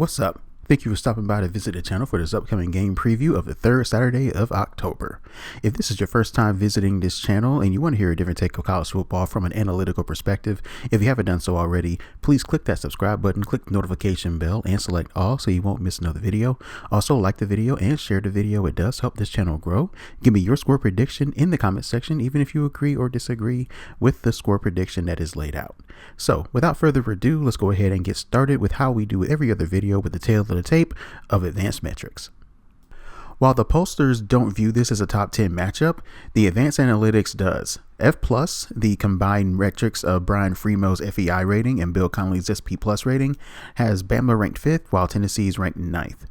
What's up? Thank you for stopping by to visit the channel for this upcoming game preview of the third Saturday of October. If this is your first time visiting this channel and you want to hear a different take of college football from an analytical perspective, if you haven't done so already, please click that subscribe button, click the notification bell, and select all so you won't miss another video. Also, like the video and share the video. It does help this channel grow. Give me your score prediction in the comment section, even if you agree or disagree with the score prediction that is laid out. So, without further ado, let's go ahead and get started with how we do every other video with the tail of the tape of advanced metrics. While the posters don't view this as a top 10 matchup, the advanced analytics does. F+, the combined metrics of Brian Freemo's FEI rating and Bill Connolly's SP+ rating, has Bama ranked 5th while Tennessee's ranked 9th.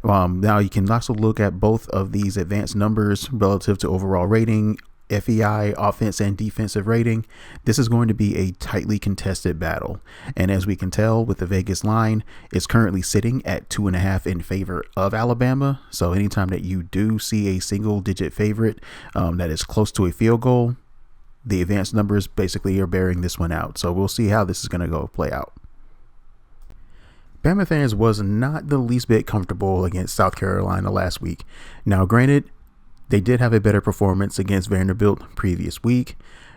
Now you can also look at both of these advanced numbers relative to overall rating, FEI, offense and defensive rating. This is going to be a tightly contested battle, and as we can tell with the Vegas line, it's currently sitting at 2.5 in favor of Alabama. So anytime that you do see a single digit favorite that is close to a field goal, the advanced numbers basically are bearing this one out. So we'll see how this is going to go play out. Bama fans was not the least bit comfortable against South Carolina last week. Now granted, they did have a better performance against Vanderbilt previous week,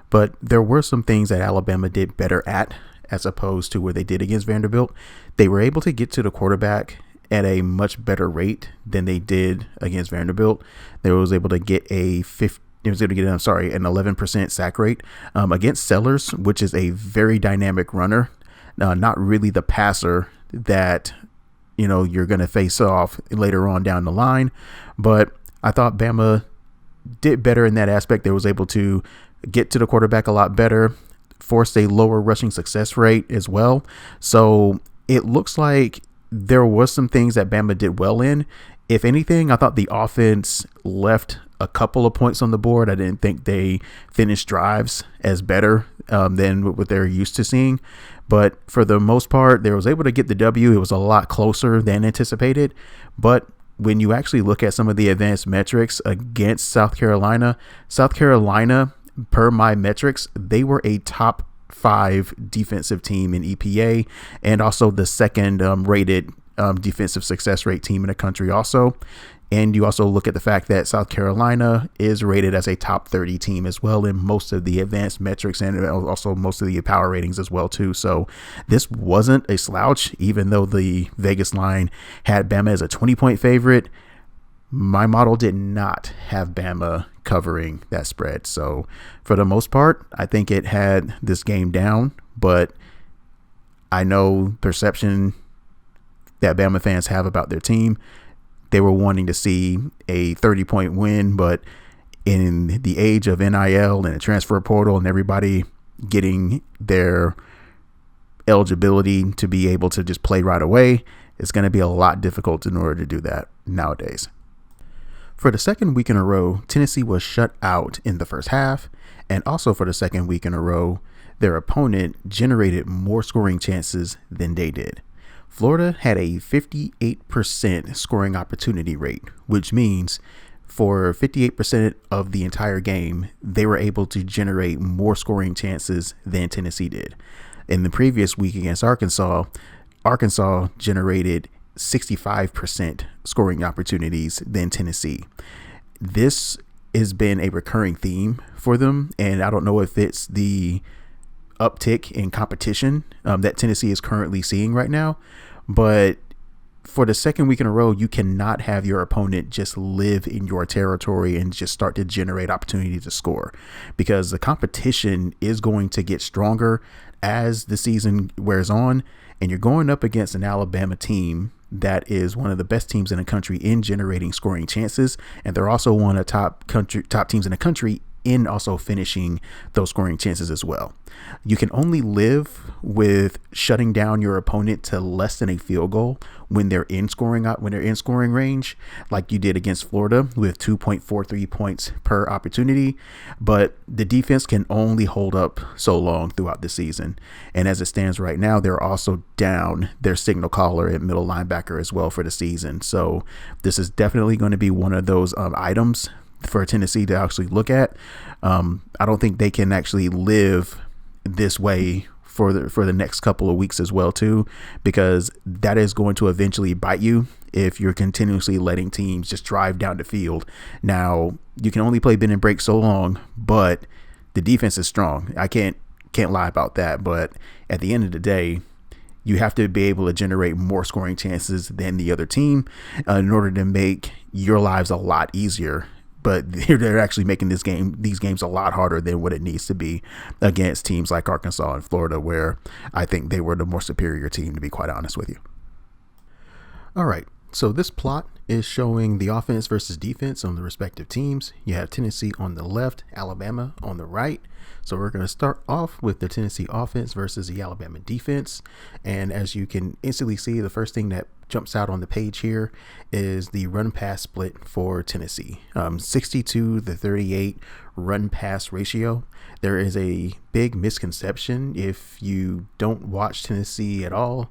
but there were some things that Alabama did better at as opposed to what they did against Vanderbilt. They were able to get to the quarterback at a much better rate than they did against Vanderbilt. They was able to get an 11% sack rate against Sellers, which is a very dynamic runner, not really the passer that you're going to face off later on down the line, but I thought Bama did better in that aspect. They was able to get to the quarterback a lot better, forced a lower rushing success rate as well. So it looks like there was some things that Bama did well in. If anything, I thought the offense left a couple of points on the board. I didn't think they finished drives as better than what they're used to seeing. But for the most part, they was able to get the W. It was a lot closer than anticipated. But when you actually look at some of the advanced metrics against South Carolina, per my metrics, they were a top 5 defensive team in EPA and also the second rated defensive success rate team in the country also. And you also look at the fact that South Carolina is rated as a top 30 team as well in most of the advanced metrics and also most of the power ratings as well too. So this wasn't a slouch, even though the Vegas line had Bama as a 20-point favorite. My model did not have Bama covering that spread. So for the most part, I think it had this game down, but I know perception that Bama fans have about their team. They were wanting to see a 30-point win, but in the age of NIL and the transfer portal and everybody getting their eligibility to be able to just play right away, it's going to be a lot difficult in order to do that nowadays. For the second week in a row, Tennessee was shut out in the first half, and also for the second week in a row, their opponent generated more scoring chances than they did. Florida had a 58% scoring opportunity rate, which means for 58% of the entire game, they were able to generate more scoring chances than Tennessee did. In the previous week against Arkansas generated 65% scoring opportunities than Tennessee. This has been a recurring theme for them, and I don't know if it's the uptick in competition that Tennessee is currently seeing right now, but for the second week in a row, you cannot have your opponent just live in your territory and just start to generate opportunity to score, because the competition is going to get stronger as the season wears on, and you're going up against an Alabama team that is one of the best teams in the country in generating scoring chances, and they're also one of the top teams in the country in also finishing those scoring chances as well. You can only live with shutting down your opponent to less than a field goal when they're in scoring range, like you did against Florida with 2.43 points per opportunity. But the defense can only hold up so long throughout the season. And as it stands right now, they're also down their signal caller at middle linebacker as well for the season. So this is definitely going to be one of those items for Tennessee to actually look at. I don't think they can actually live this way for the next couple of weeks as well too, because that is going to eventually bite you if you're continuously letting teams just drive down the field. Now, you can only play bend and break so long, but the defense is strong. I can't lie about that. But at the end of the day, you have to be able to generate more scoring chances than the other team in order to make your lives a lot easier. But they're actually making these games a lot harder than what it needs to be against teams like Arkansas and Florida, where I think they were the more superior team, to be quite honest with you. All right, so this plot is showing the offense versus defense on the respective teams. You have Tennessee on the left, Alabama on the right. So we're going to start off with the Tennessee offense versus the Alabama defense. And as you can instantly see, the first thing that jumps out on the page here is the run pass split for Tennessee. 62-38 run pass ratio. There is a big misconception if you don't watch Tennessee at all.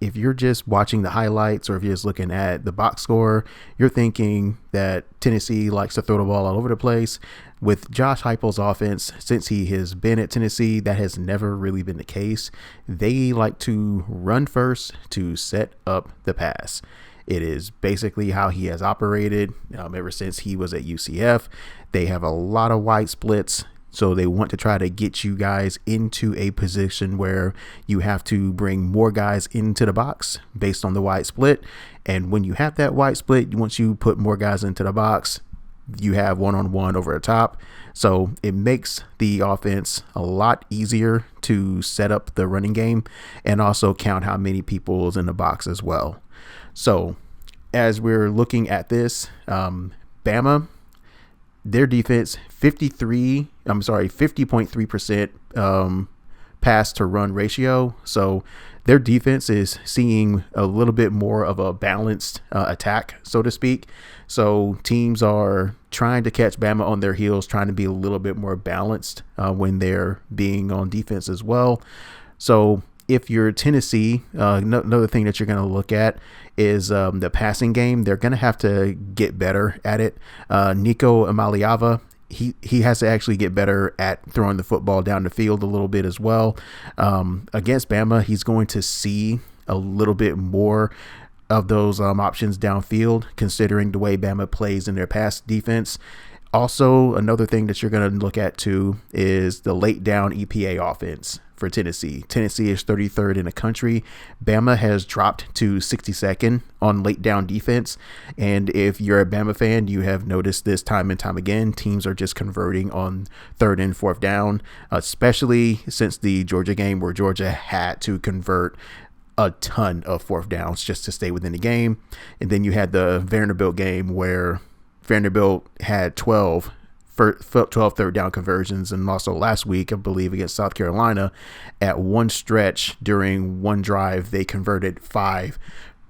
If you're just watching the highlights or if you're just looking at the box score, you're thinking that Tennessee likes to throw the ball all over the place. With Josh Heupel's offense, since he has been at Tennessee, that has never really been the case. They like to run first to set up the pass. It is basically how he has operated ever since he was at UCF. They have a lot of wide splits, so they want to try to get you guys into a position where you have to bring more guys into the box based on the wide split. And when you have that wide split, once you put more guys into the box, you have one-on-one over the top. So it makes the offense a lot easier to set up the running game and also count how many people is in the box as well. So as we're looking at this, Bama, their defense, 50.3% pass to run ratio. So their defense is seeing a little bit more of a balanced attack, so to speak. So teams are trying to catch Bama on their heels, trying to be a little bit more balanced when they're being on defense as well. So if you're Tennessee, another thing that you're going to look at is the passing game. They're going to have to get better at it. Nico Iamaleava, he has to actually get better at throwing the football down the field a little bit as well. Against Bama, he's going to see a little bit more of those options downfield, considering the way Bama plays in their pass defense. Also, another thing that you're going to look at too is the late down EPA offense for Tennessee. Tennessee is 33rd in the country. Bama has dropped to 62nd on late down defense. And if you're a Bama fan, you have noticed this time and time again. Teams are just converting on third and fourth down, especially since the Georgia game where Georgia had to convert a ton of fourth downs just to stay within the game. And then you had the Vanderbilt game where Vanderbilt had 12 third down conversions, and also last week, I believe, against South Carolina, at one stretch during one drive, they converted 5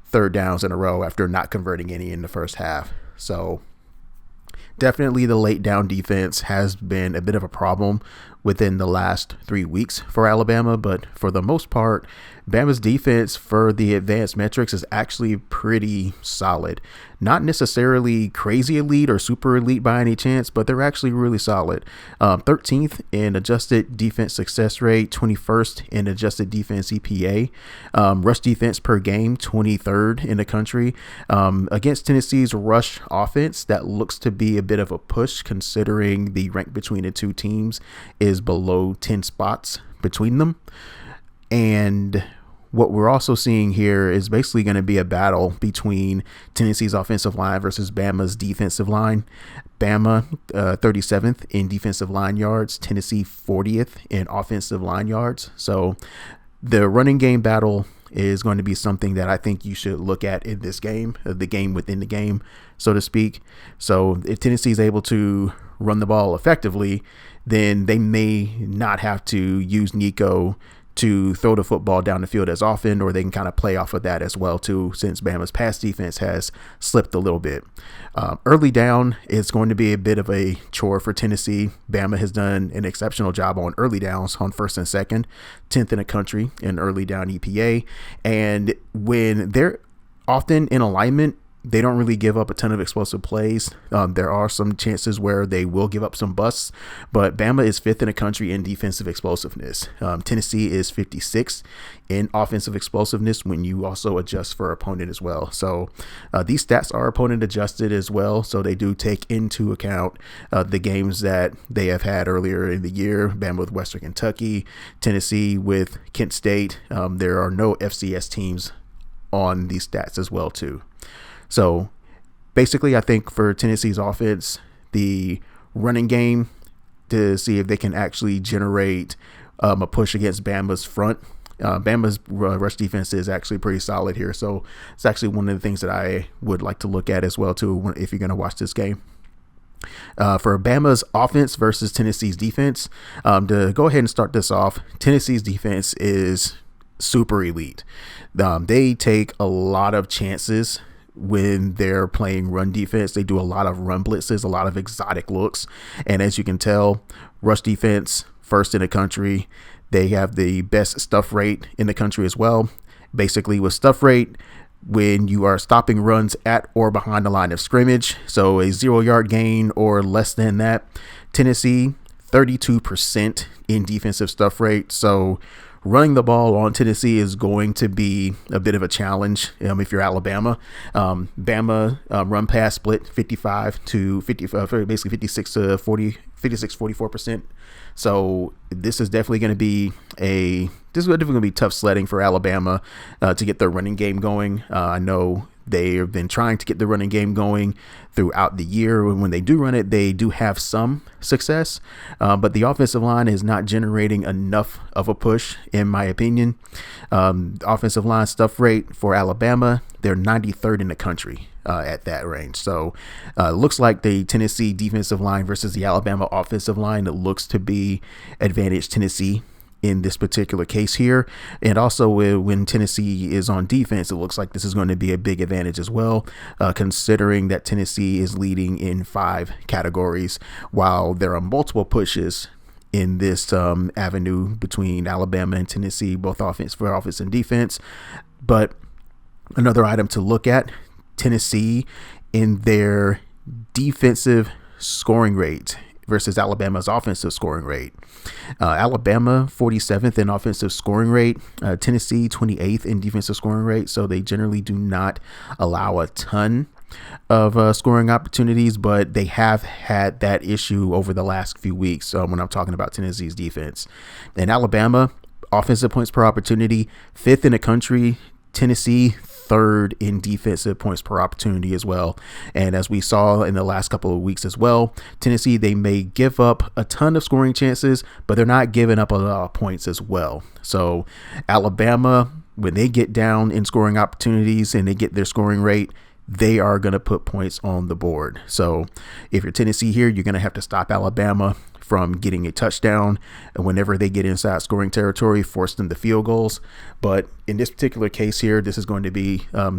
third downs in a row after not converting any in the first half. So definitely the late down defense has been a bit of a problem within the last 3 weeks for Alabama, but for the most part, Bama's defense for the advanced metrics is actually pretty solid. Not necessarily crazy elite or super elite by any chance, but they're actually really solid. 13th in adjusted defense success rate, 21st in adjusted defense EPA, rush defense per game, 23rd in the country. Against Tennessee's rush offense, that looks to be a bit of a push considering the rank between the two teams is below 10 spots between them. And what we're also seeing here is basically going to be a battle between Tennessee's offensive line versus Bama's defensive line. Bama 37th in defensive line yards, Tennessee 40th in offensive line yards. So the running game battle is going to be something that I think you should look at in this game, the game within the game, so to speak. So if Tennessee is able to run the ball effectively, then they may not have to use Nico to throw the football down the field as often, or they can kind of play off of that as well too, since Bama's pass defense has slipped a little bit. Early down is going to be a bit of a chore for Tennessee. Bama has done an exceptional job on early downs on first and second, 10th in the country in early down EPA. And when they're often in alignment, they don't really give up a ton of explosive plays. There are some chances where they will give up some busts, but Bama is 5th in the country in defensive explosiveness. Tennessee is 56th in offensive explosiveness when you also adjust for opponent as well. So these stats are opponent adjusted as well. So they do take into account the games that they have had earlier in the year. Bama with Western Kentucky, Tennessee with Kent State. There are no FCS teams on these stats as well too. So basically, I think for Tennessee's offense, the running game to see if they can actually generate a push against Bama's front. Bama's rush defense is actually pretty solid here. So it's actually one of the things that I would like to look at as well too if you're going to watch this game. For Bama's offense versus Tennessee's defense, to go ahead and start this off, Tennessee's defense is super elite. They take a lot of chances when they're playing run defense. They do a lot of run blitzes, a lot of exotic looks. And as you can tell, rush defense, 1st in the country. They have the best stuff rate in the country as well. Basically, with stuff rate, when you are stopping runs at or behind the line of scrimmage, so a 0-yard gain or less than that, Tennessee, 32% in defensive stuff rate. So running the ball on Tennessee is going to be a bit of a challenge if you're Alabama. Bama run pass split 55 to 50, basically 56 to 40, 44%. So this is definitely going to be tough sledding for Alabama to get their running game going. I know they have been trying to get the running game going throughout the year. When they do run it, they do have some success, but the offensive line is not generating enough of a push, in my opinion. Offensive line stuff rate for Alabama, they're 93rd in the country at that range. So it looks like the Tennessee defensive line versus the Alabama offensive line, it looks to be advantage Tennessee in this particular case here. And also when Tennessee is on defense, it looks like this is going to be a big advantage as well, considering that Tennessee is leading in 5 categories, while there are multiple pushes in this avenue between Alabama and Tennessee, both offense and defense. But another item to look at, Tennessee in their defensive scoring rate versus Alabama's offensive scoring rate. Alabama 47th in offensive scoring rate, Tennessee 28th in defensive scoring rate. So they generally do not allow a ton of scoring opportunities, but they have had that issue over the last few weeks when I'm talking about Tennessee's defense. And Alabama, offensive points per opportunity, 5th in the country. Tennessee, 3rd in defensive points per opportunity as well. And as we saw in the last couple of weeks as well, Tennessee, they may give up a ton of scoring chances, but they're not giving up a lot of points as well. So Alabama, when they get down in scoring opportunities and they get their scoring rate, they are going to put points on the board. So if you're Tennessee here, you're going to have to stop Alabama from getting a touchdown, and whenever they get inside scoring territory, force them to field goals. But in this particular case here, this is going to be a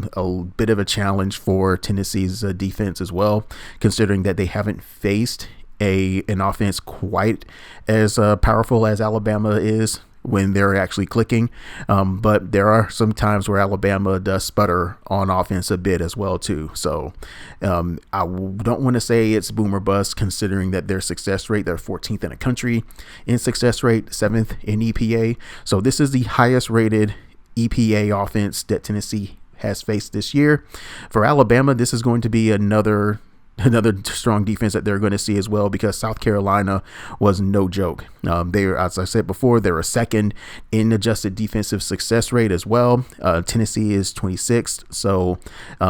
bit of a challenge for Tennessee's defense as well, considering that they haven't faced an offense quite as powerful as Alabama is when they're actually clicking. But there are some times where Alabama does sputter on offense a bit as well too. So I don't want to say it's boom or bust, considering that their success rate, they're 14th in the country in success rate, 7th in EPA. So this is the highest rated EPA offense that Tennessee has faced this year. For Alabama, this is going to be another strong defense that they're going to see as well, because South Carolina was no joke. As I said before, they're a 2nd in adjusted defensive success rate as well. Tennessee is 26th. So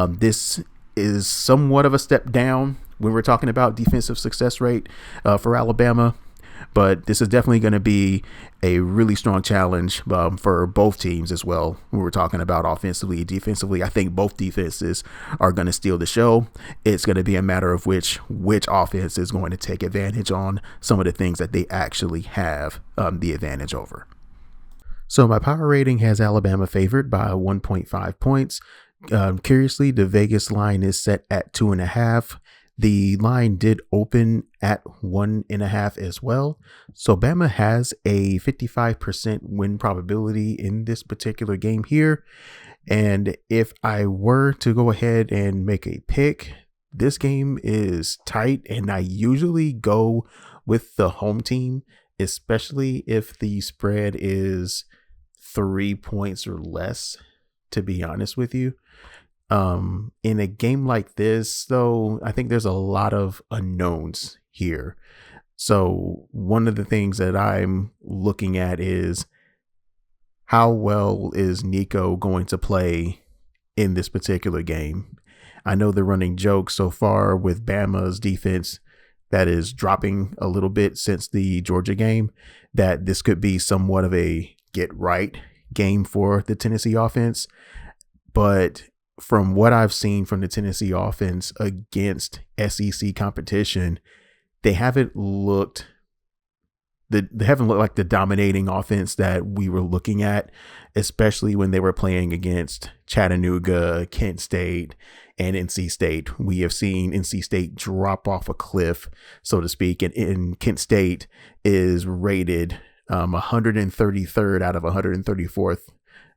this is somewhat of a step down when we're talking about defensive success rate for Alabama. But this is definitely going to be a really strong challenge for both teams as well. When we're talking about offensively and defensively, I think both defenses are going to steal the show. It's going to be a matter of which offense is going to take advantage on some of the things that they actually have the advantage over. So my power rating has Alabama favored by 1.5 points. Curiously, the Vegas line is set at 2.5. The line did open at 1.5 as well. So Bama has a 55% win probability in this particular game here. And if I were to go ahead and make a pick, this game is tight, and I usually go with the home team, especially if the spread is 3 points or less, to be honest with you. In a game like this, though, I think there's a lot of unknowns here. So one of the things that I'm looking at is how well is Nico going to play in this particular game? I know they're running jokes so far with Bama's defense that is dropping a little bit since the Georgia game, that this could be somewhat of a get right game for the Tennessee offense. But from what I've seen from the Tennessee offense against SEC competition, they haven't looked like the dominating offense that we were looking at, especially when they were playing against Chattanooga, Kent State, and NC State. We have seen NC State drop off a cliff, so to speak, and Kent State is rated 133rd out of 134th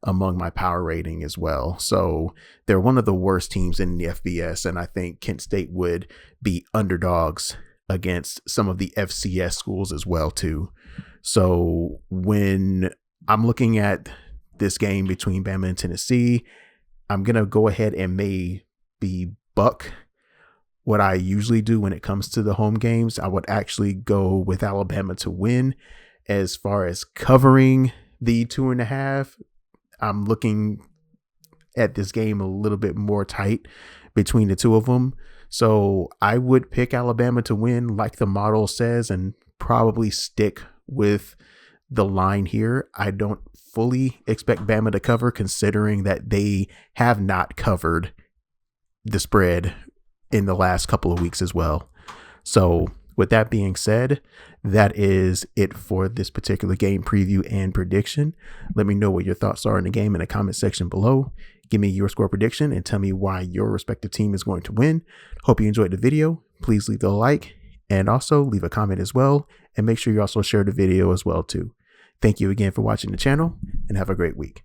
among my power rating as well. So they're one of the worst teams in the FBS, and I think Kent State would be underdogs against some of the FCS schools as well too. So when I'm looking at this game between Bama and Tennessee, I'm going to go ahead and maybe buck what I usually do when it comes to the home games. I would actually go with Alabama to win. As far as covering the 2.5, I'm looking at this game a little bit more tight between the two of them. So I would pick Alabama to win like the model says, and probably stick with the line here. I don't fully expect Bama to cover, considering that they have not covered the spread in the last couple of weeks as well. So with that being said, that is it for this particular game preview and prediction. Let me know what your thoughts are in the game in the comment section below. Give me your score prediction and tell me why your respective team is going to win. Hope you enjoyed the video. Please leave a like and also leave a comment as well. And make sure you also share the video as well too. Thank you again for watching the channel and have a great week.